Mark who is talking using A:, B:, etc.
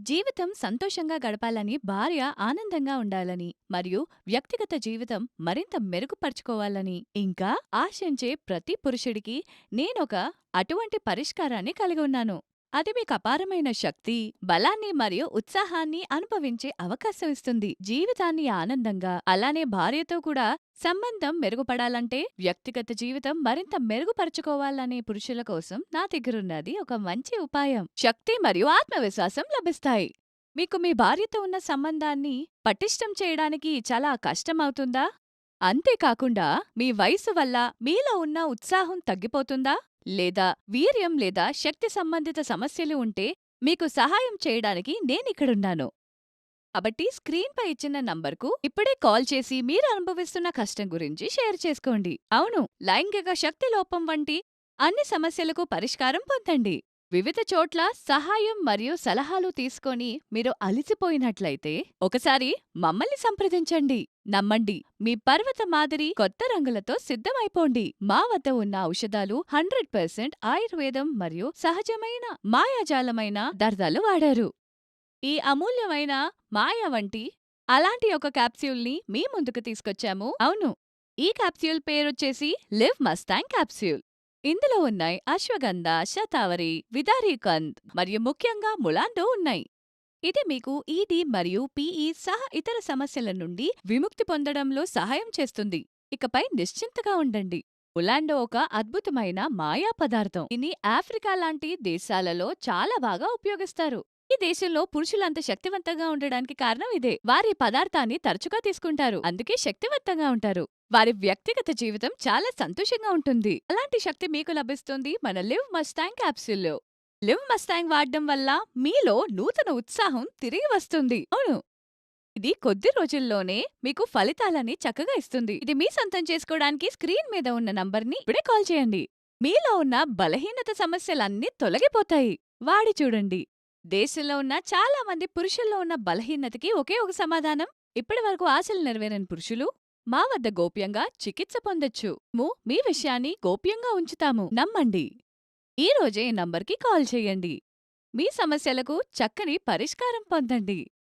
A: జీవితం సంతోషంగా గడపాలని, భార్య ఆనందంగా ఉండాలని, మరియు వ్యక్తిగత జీవితం మరింత మెరుగుపరుచుకోవాలని, ఇంకా ఆశించే ప్రతి పురుషుడికి నేనొక అటువంటి పరిష్కారాన్ని కలిగి ఉన్నాను. అది మీకు అపారమైన శక్తి, బలాన్ని మరియు ఉత్సాహాన్ని అనుభవించే అవకాశం ఇస్తుంది. జీవితాన్ని ఆనందంగా, అలానే భార్యతో కూడా సంబంధం మెరుగుపడాలంటే, వ్యక్తిగత జీవితం మరింత మెరుగుపరుచుకోవాలనే పురుషుల కోసం నా దగ్గరున్నది ఒక మంచి ఉపాయం. శక్తి మరియు ఆత్మవిశ్వాసం లభిస్తాయి. మీకు మీ భార్యతో ఉన్న సంబంధాన్ని పటిష్టం చేయడానికి చాలా కష్టమవుతుందా? అంతేకాకుండా మీ వయసు వల్ల మీలో ఉన్న ఉత్సాహం తగ్గిపోతుందా? లేదా వీర్యం లేదా శక్తి సంబంధిత సమస్యలు ఉంటే మీకు సహాయం చేయడానికి నేనిక్కడున్నాను. కాబట్టి స్క్రీన్‌పై ఇచ్చిన నంబర్‌కు ఇప్పుడే కాల్ చేసి మీరు అనుభవిస్తున్న కష్టం గురించి షేర్ చేసుకోండి. అవును, లైంగిక శక్తి లోపం వంటి అన్ని సమస్యలకు పరిష్కారం పొందండి. వివిధ చోట్ల సహాయం మరియు సలహాలు తీసుకొని మీరు అలసిపోయినట్లయితే ఒకసారి మమ్మల్ని సంప్రదించండి. నమ్మండి, మీ పర్వత మాదిరి కొత్త రంగులతో సిద్ధమైపోండి. మా వద్ద ఉన్న ఔషధాలు 100% ఆయుర్వేదం మరియు సహజమైన మాయాజాలమైన దర్దాలు వాడారు. ఈ అమూల్యమైన మాయ వంటి అలాంటి ఒక క్యాప్స్యూల్ని మీ ముందుకు తీసుకొచ్చాము. అవును, ఈ క్యాప్స్యూల్ పేరొచ్చేసి లివ్ మస్తాంగ్ క్యాప్స్యూల్. ఇందులో ఉన్నాయి అశ్వగంధ, శతావరి, విదారీకంద్ మరియు ముఖ్యంగా ములాండో ఉన్నాయి. ఇది మీకు ఈడీ మరియు పీఈ సహా ఇతర సమస్యల నుండి విముక్తి పొందడంలో సహాయం చేస్తుంది. ఇకపై నిశ్చింతగా ఉండండి. ములాండో ఒక అద్భుతమైన మాయా పదార్థం. దీన్ని ఆఫ్రికా లాంటి దేశాలలో చాలా బాగా ఉపయోగిస్తారు. ఈ దేశంలో పురుషులంత శక్తివంతంగా ఉండడానికి కారణం ఇదే. వారి పదార్థాన్ని తరచుగా తీసుకుంటారు, అందుకే శక్తివంతంగా ఉంటారు. వారి వ్యక్తిగత జీవితం చాలా సంతోషంగా ఉంటుంది. అలాంటి శక్తి మీకు లభిస్తుంది మన లివ్ మస్తాంగ్ క్యాప్సూల్లో. లివ్ మస్తాంగ్ వాడడం వల్ల మీలో నూతన ఉత్సాహం తిరిగి వస్తుంది. అవును, ఇది కొద్ది రోజుల్లోనే మీకు ఫలితాలని చక్కగా ఇస్తుంది. ఇది మీ సొంతం చేసుకోవడానికి స్క్రీన్ మీద ఉన్న నంబర్ని ఇప్పుడే కాల్ చేయండి. మీలో ఉన్న బలహీనత సమస్యలన్నీ తొలగిపోతాయి. వాడి చూడండి. దేశంలో ఉన్న చాలా మంది పురుషుల్లో ఉన్న బలహీనతకి ఒకే ఒక సమాధానం. ఇప్పటి వరకు ఆశలు నెరవేరని పురుషులు మా వద్ద గోప్యంగా చికిత్స పొందొచ్చు. మీ విషయాన్ని గోప్యంగా ఉంచుతాము. నమ్మండి. ఈ రోజే ఈ నంబర్కి కాల్ చేయండి. మీ సమస్యలకు చక్కని పరిష్కారం పొందండి.